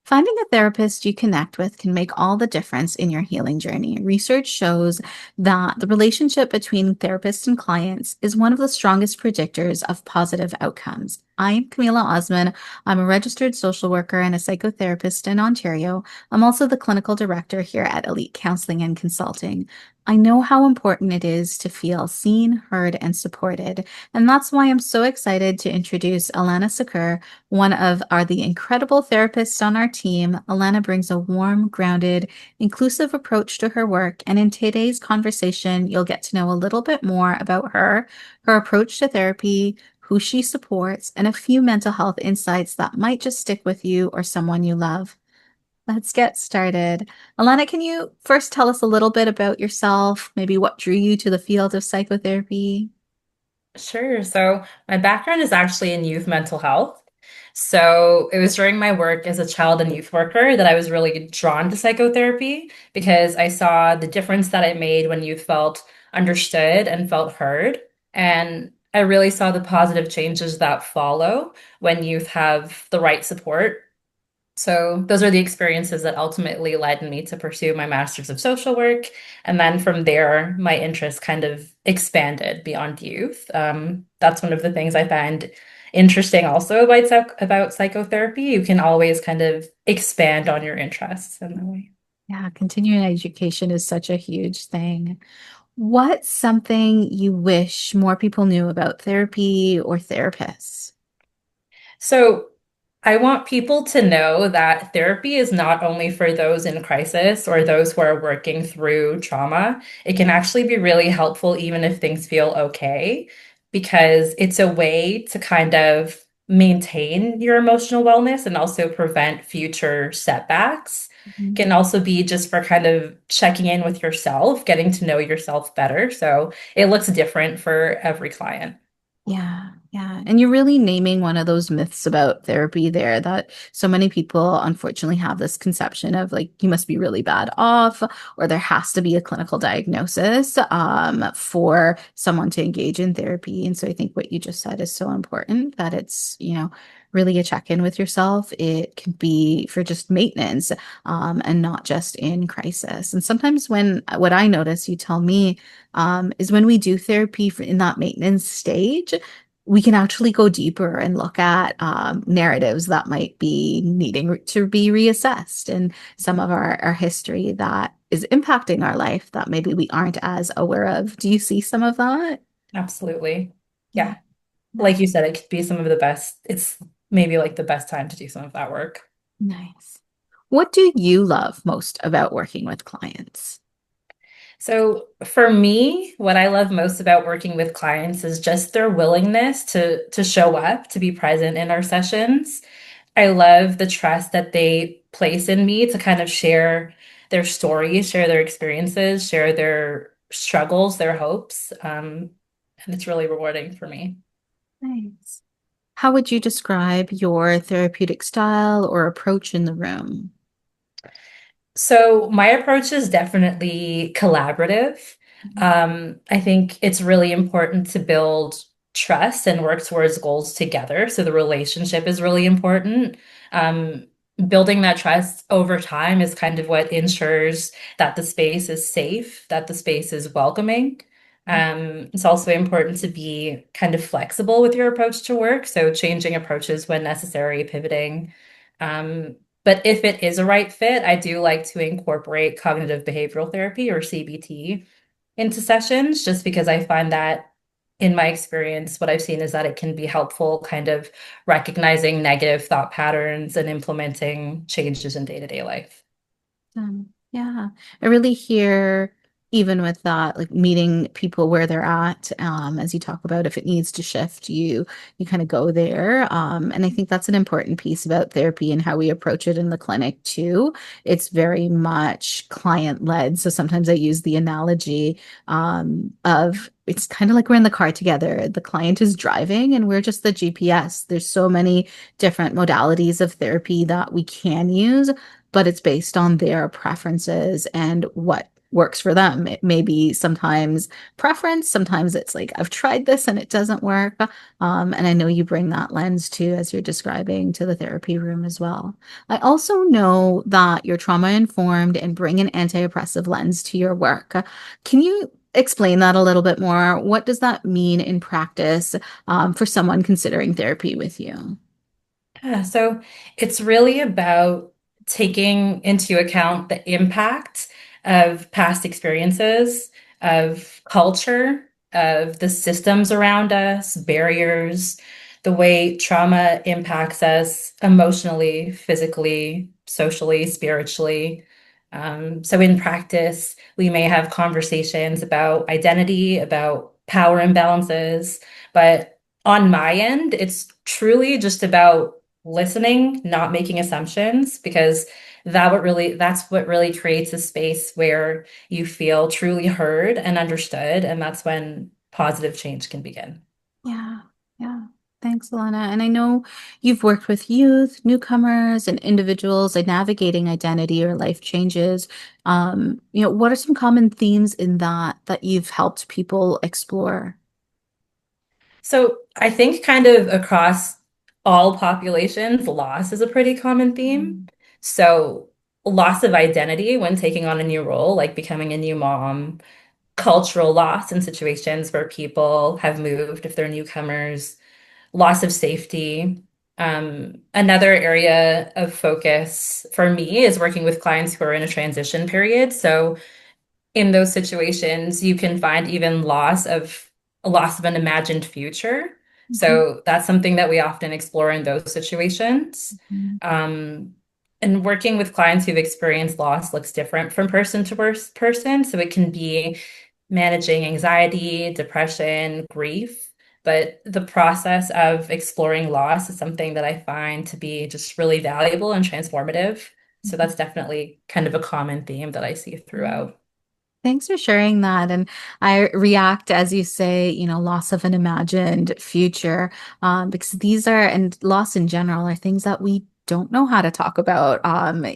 Finding a therapist you connect with can make all the difference in your healing journey. Research shows that the relationship between therapists and clients is one of the strongest predictors of positive outcomes. I'm Kameela Osman. I'm a registered social worker and a psychotherapist in Ontario. I'm also the clinical director here at Elite Counselling and Consulting. I know how important it is to feel seen, heard, and supported, and that's why I'm so excited to introduce Alana Sookoor, one of the incredible therapists on our team. Alana brings a warm, grounded, inclusive approach to her work, and in today's conversation, you'll get to know a little bit more about her, her approach to therapy, who she supports, and a few mental health insights that might just stick with you or someone you love. Let's get started. Alana, can you first tell us a little bit about yourself, maybe what drew you to the field of psychotherapy? Sure. So my background is actually in youth mental health. So it was during my work as a child and youth worker that I was really drawn to psychotherapy because I saw the difference that it made when youth felt understood and felt heard. And I really saw the positive changes that follow when youth have the right support. So those are the experiences that ultimately led me to pursue my master's of social work. And then from there, my interest kind of expanded beyond youth. That's one of the things I find interesting also about psychotherapy. You can always kind of expand on your interests in that way. Yeah, continuing education is such a huge thing. What's something you wish more people knew about therapy or therapists? So I want people to know that therapy is not only for those in crisis or those who are working through trauma. It can actually be really helpful even if things feel okay, because it's a way to kind of maintain your emotional wellness and also prevent future setbacks. It Mhm. can also be just for kind of checking in with yourself, getting to know yourself better. So it looks different for every client. Yeah, yeah. And you're really naming one of those myths about therapy there that so many people unfortunately have this conception of like you must be really bad off or there has to be a clinical diagnosis for someone to engage in therapy. And so I think what you just said is so important that it's, really a check-in with yourself. It can be for just maintenance and not just in crisis. And sometimes when what I notice, you tell me, is when we do therapy in that maintenance stage, we can actually go deeper and look at narratives that might be needing to be reassessed and some of our history that is impacting our life that maybe we aren't as aware of. Do you see some of that? Absolutely. Yeah, Yeah. Like you nice. said, it could be some of the best. It's maybe like the best time to do some of that work. Nice. What do you love most about working with clients? So for me, what I love most about working with clients is just their willingness to show up, to be present in our sessions. I love the trust that they place in me to kind of share their stories, share their experiences, share their struggles, their hopes. And it's really rewarding for me. Nice. How would you describe your therapeutic style or approach in the room? So my approach is definitely collaborative. I think it's really important to build trust and work towards goals together. So the relationship is really important. Um, Building that trust over time is kind of what ensures that the space is safe, that the space is welcoming. It's also important to be kind of flexible with your approach to work. So changing approaches when necessary, pivoting. Um, but if it is a right fit, I do like to incorporate cognitive behavioral therapy or CBT into sessions just because I find that in my experience, what I've seen is that it can be helpful kind of recognizing negative thought patterns and implementing changes in day-to-day life. Yeah, I really hear even with that, like meeting people where they're at, as you talk about if it needs to shift, you kind of go there. And I think that's an important piece about therapy and how we approach it in the clinic too. It's very much client led. So sometimes I use the analogy of it's kind of like we're in the car together. The client is driving and we're just the GPS. There's so many different modalities of therapy that we can use, but it's based on their preferences and what works for them. It may be sometimes preference, sometimes it's like, I've tried this and it doesn't work. And I know you bring that lens too, as you're describing to the therapy room as well. I also know that you're trauma informed and bring an anti-oppressive lens to your work. Can you explain that a little bit more? What does that mean in practice, for someone considering therapy with you? Yeah, so it's really about taking into account the impact of past experiences, of culture, of the systems around us, barriers, the way trauma impacts us emotionally, physically, socially, spiritually. So in practice, we may have conversations about identity, about power imbalances, but on my end, it's truly just about listening, not making assumptions, because that's what really creates a space where you feel truly heard and understood, and that's when positive change can begin. Yeah, yeah. Thanks, Alana. And I know you've worked with youth, newcomers, and individuals in navigating identity or life changes. What are some common themes in that you've helped people explore? So I think kind of across all populations, loss is a pretty common theme. Mm, So loss of identity when taking on a new role, like becoming a new mom, cultural loss in situations where people have moved if they're newcomers, loss of safety. Another area of focus for me is working with clients who are in a transition period. So in those situations, you can find even loss of an imagined future. mhm, So that's something that we often explore in those situations. mhm, Um, and working with clients who've experienced loss looks different from person to person. So it can be managing anxiety, depression, grief. But the process of exploring loss is something that I find to be just really valuable and transformative. So mhm. that's definitely kind of a common theme that I see throughout. Thanks for sharing that. And I react, as you say, loss of an imagined future, because these are, and loss in general, are things that we don't know how to talk about.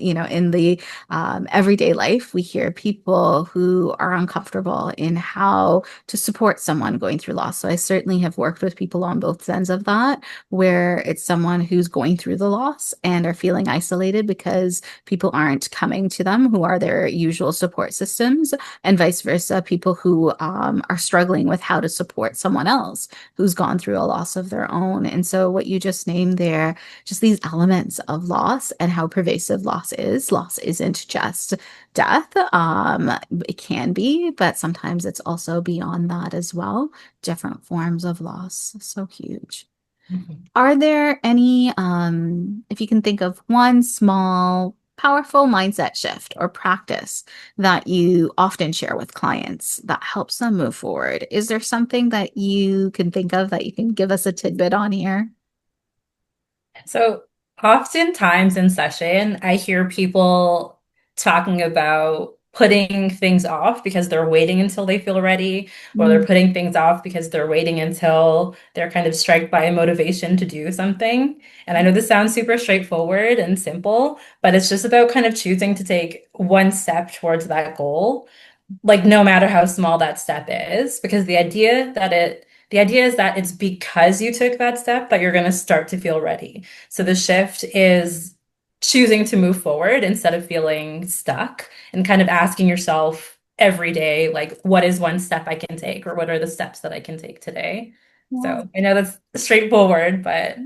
In the everyday life, we hear people who are uncomfortable in how to support someone going through loss. So I certainly have worked with people on both ends of that, where it's someone who's going through the loss and are feeling isolated because people aren't coming to them who are their usual support systems, and vice versa, people who are struggling with how to support someone else who's gone through a loss of their own. And so, what you just named there, just these elements of loss and how pervasive loss is. Loss isn't just death. It can be, but sometimes it's also beyond that as well. Different forms of loss. So huge. Mhm. Are there any, if you can think of one small, powerful mindset shift or practice that you often share with clients that helps them move forward? Is there something that you can think of that you can give us a tidbit on here? So oftentimes in session, I hear people talking about putting things off because they're waiting until they feel ready, or they're Mm, putting things off because they're waiting until they're kind of struck by a motivation to do something. And I know this sounds super straightforward and simple, but it's just about kind of choosing to take one step towards that goal, like no matter how small that step is, because the idea is that it's because you took that step that you're going to start to feel ready. So the shift is choosing to move forward instead of feeling stuck, and kind of asking yourself every day, like, what is one step I can take, or what are the steps that I can take today? yeah. So I know that's straightforward, but Yeah.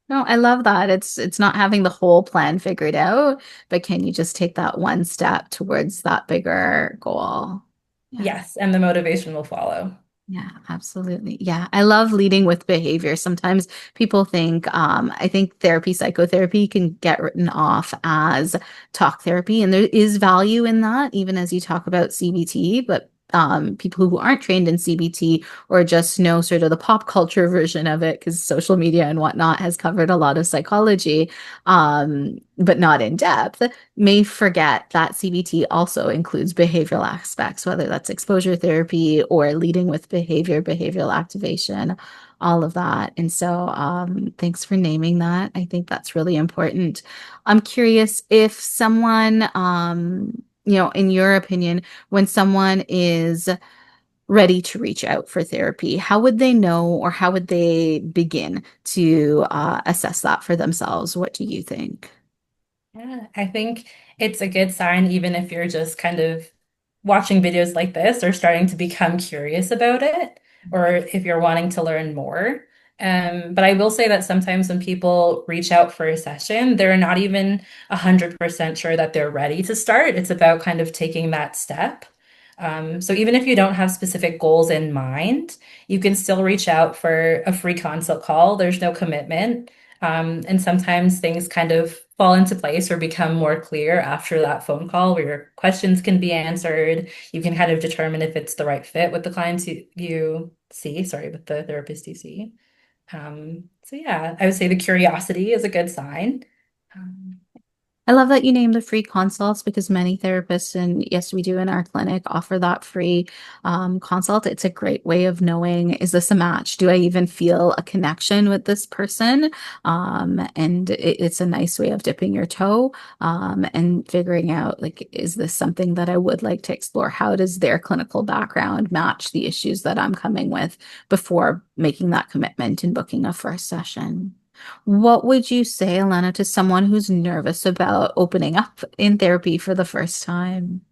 No, I love that. It's not having the whole plan figured out, but can you just take that one step towards that bigger goal? Yeah. yes, and the motivation will follow. Yeah, absolutely. Yeah, I love leading with behavior. Sometimes people think, I think therapy, psychotherapy can get written off as talk therapy, and there is value in that, even as you talk about CBT. But people who aren't trained in CBT or just know sort of the pop culture version of it, because social media and whatnot has covered a lot of psychology, but not in depth, may forget that CBT also includes behavioral aspects, whether that's exposure therapy or leading with behavioral activation, all of that. And so, thanks for naming that. I think that's really important. I'm curious if someone in your opinion, when someone is ready to reach out for therapy, how would they know or how would they begin to assess that for themselves? What do you think? Yeah, I think it's a good sign, even if you're just kind of watching videos like this or starting to become curious about it, or if you're wanting to learn more. But I will say that sometimes when people reach out for a session, they're not even 100% sure that they're ready to start. It's about kind of taking that step. So even if you don't have specific goals in mind, you can still reach out for a free consult call. There's no commitment. And sometimes things kind of fall into place or become more clear after that phone call where your questions can be answered. You can kind of determine if it's the right fit with the clients you see, sorry, with the therapist you see. So yeah, I would say the curiosity is a good sign. Um, I love that you named the free consults because many therapists, and yes, we do in our clinic, offer that free consult. It's a great way of knowing, is this a match? Do I even feel a connection with this person? And it's a nice way of dipping your toe and figuring out, like, is this something that I would like to explore? How does their clinical background match the issues that I'm coming with before making that commitment and booking a first session? What would you say, Alana, to someone who's nervous about opening up in therapy for the first time?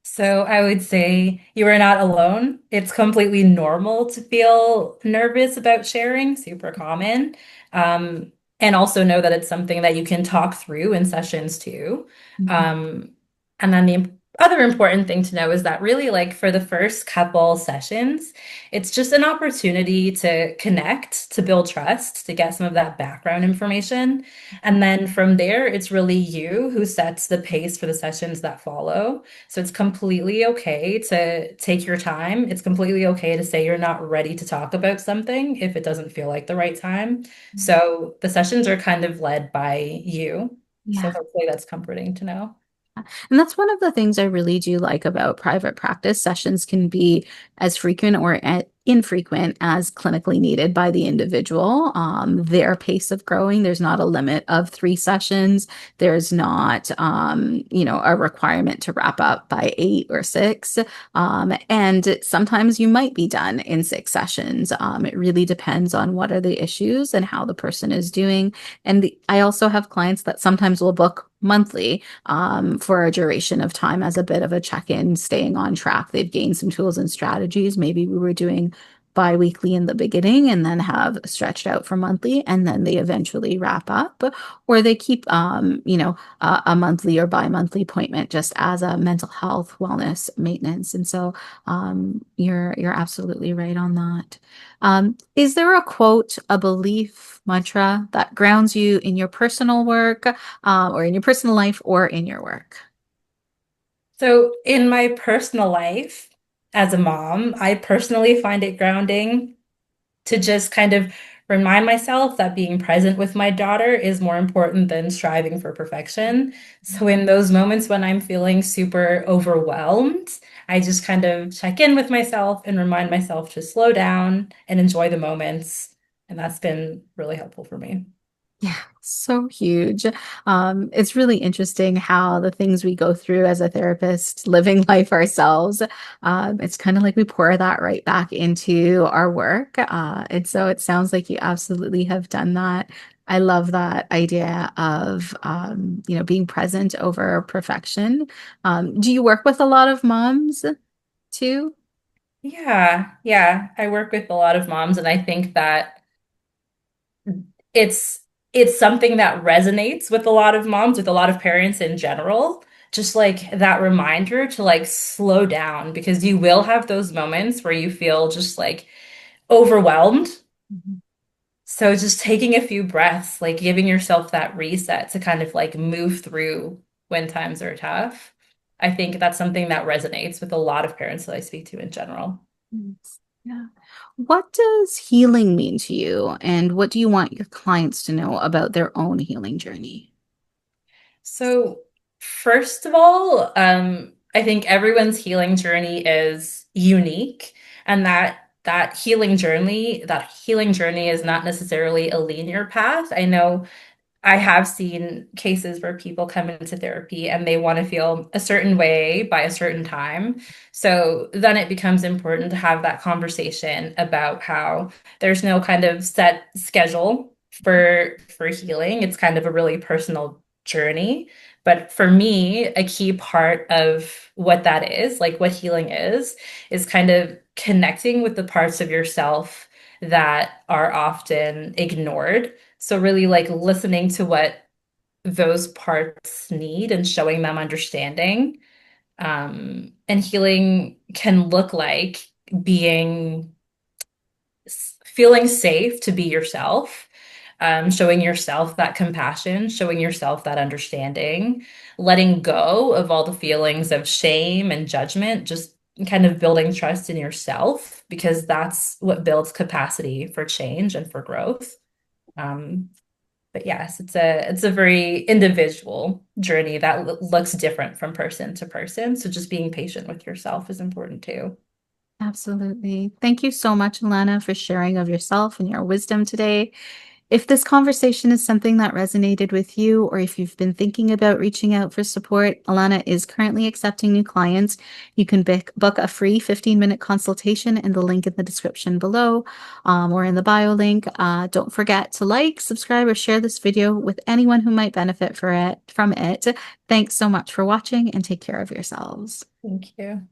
So I would say you are not alone. It's completely normal to feel nervous about sharing, super common. Um, and also know that it's something that you can talk through in sessions too. Mhm. Um, and then the other important thing to know is that really, like for the first couple sessions, it's just an opportunity to connect, to build trust, to get some of that background information. And then from there, it's really you who sets the pace for the sessions that follow. So it's completely okay to take your time. It's completely okay to say you're not ready to talk about something if it doesn't feel like the right time. So the sessions are kind of led by you. So Yeah. hopefully that's comforting to know. And that's one of the things I really do like about private practice. Sessions can be as frequent or infrequent as clinically needed by the individual. Their pace of growing, there's not a limit of 3 sessions. There's not, a requirement to wrap up by 8 or 6. And sometimes you might be done in 6 sessions. It really depends on what are the issues and how the person is doing. And I also have clients that sometimes will book monthly for a duration of time as a bit of a check-in, staying on track. They've gained some tools and strategies. Maybe we were doing bi-weekly in the beginning and then have stretched out for monthly and then they eventually wrap up, or they keep a monthly or bi-monthly appointment just as a mental health wellness maintenance. And so you're absolutely right on that. Is there a quote, a belief, mantra that grounds you in your personal work, or in your personal life, or in your work? So in my personal life, as a mom, I personally find it grounding to just kind of remind myself that being present with my daughter is more important than striving for perfection. So in those moments when I'm feeling super overwhelmed, I just kind of check in with myself and remind myself to slow down and enjoy the moments. And that's been really helpful for me. Yeah, so huge. It's really interesting how the things we go through as a therapist, living life ourselves, it's kind of like we pour that right back into our work. And so it sounds like you absolutely have done that. I love that idea of, being present over perfection. Do you work with a lot of moms too? Yeah, yeah. I work with a lot of moms, and I think that it's it's something that resonates with a lot of moms, with a lot of parents in general. Just like that reminder to like slow down because you will have those moments where you feel just like overwhelmed. Mhm. So just taking a few breaths, like giving yourself that reset to kind of like move through when times are tough. I think that's something that resonates with a lot of parents that I speak to in general. Yes. Yeah. What does healing mean to you, and what do you want your clients to know about their own healing journey? So, first of all, I think everyone's healing journey is unique, and that healing journey is not necessarily a linear path. I know I have seen cases where people come into therapy and they want to feel a certain way by a certain time. So then it becomes important to have that conversation about how there's no kind of set schedule for healing. It's kind of a really personal journey. But for me, a key part of what that is, like what healing is kind of connecting with the parts of yourself that are often ignored, so really like listening to what those parts need and showing them understanding. And healing can look like being feeling safe to be yourself, showing yourself that compassion, showing yourself that understanding, letting go of all the feelings of shame and judgment, just kind of building trust in yourself because that's what builds capacity for change and for growth. Um, but yes, it's a very individual journey that looks different from person to person. So just being patient with yourself is important too. Absolutely. Thank you so much, Alana, for sharing of yourself and your wisdom today. If this conversation is something that resonated with you, or if you've been thinking about reaching out for support, Alana is currently accepting new clients. You can book a free 15-minute consultation in the link in the description below, or in the bio link. Don't forget to like, subscribe, or share this video with anyone who might benefit from it. Thanks so much for watching and take care of yourselves. Thank you.